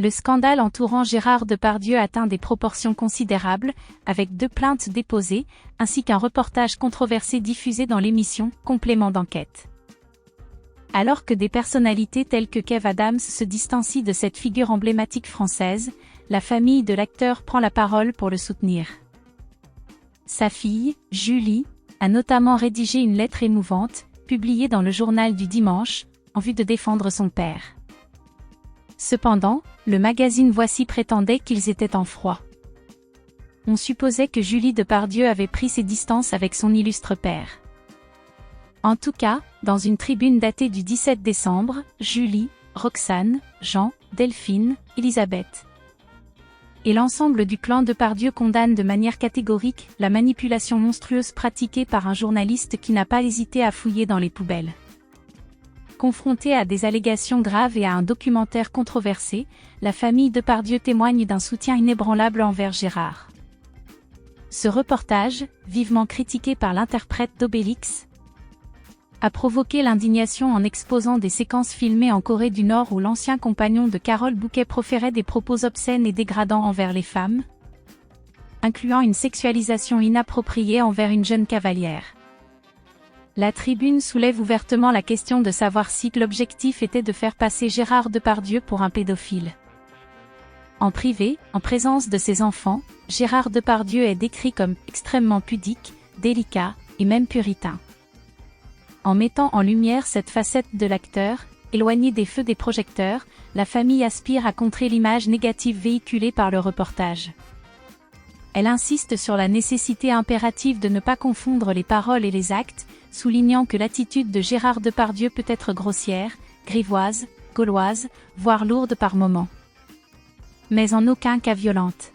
Le scandale entourant Gérard Depardieu atteint des proportions considérables, avec 2 plaintes déposées, ainsi qu'un reportage controversé diffusé dans l'émission « Complément d'enquête ». Alors que des personnalités telles que Kev Adams se distancient de cette figure emblématique française, la famille de l'acteur prend la parole pour le soutenir. Sa fille, Julie, a notamment rédigé une lettre émouvante, publiée dans le journal du dimanche, en vue de défendre son père. Cependant, le magazine Voici prétendait qu'ils étaient en froid. On supposait que Julie Depardieu avait pris ses distances avec son illustre père. En tout cas, dans une tribune datée du 17 décembre, Julie, Roxane, Jean, Delphine, Elisabeth et l'ensemble du clan Depardieu condamnent de manière catégorique la manipulation monstrueuse pratiquée par un journaliste qui n'a pas hésité à fouiller dans les poubelles. Confrontée à des allégations graves et à un documentaire controversé, la famille Depardieu témoigne d'un soutien inébranlable envers Gérard. Ce reportage, vivement critiqué par l'interprète d'Obélix, a provoqué l'indignation en exposant des séquences filmées en Corée du Nord où l'ancien compagnon de Carole Bouquet proférait des propos obscènes et dégradants envers les femmes, incluant une sexualisation inappropriée envers une jeune cavalière. La tribune soulève ouvertement la question de savoir si l'objectif était de faire passer Gérard Depardieu pour un pédophile. En privé, en présence de ses enfants, Gérard Depardieu est décrit comme extrêmement pudique, délicat et même puritain. En mettant en lumière cette facette de l'acteur, éloigné des feux des projecteurs, la famille aspire à contrer l'image négative véhiculée par le reportage. Elle insiste sur la nécessité impérative de ne pas confondre les paroles et les actes, soulignant que l'attitude de Gérard Depardieu peut être grossière, grivoise, gauloise, voire lourde par moments. Mais en aucun cas violente.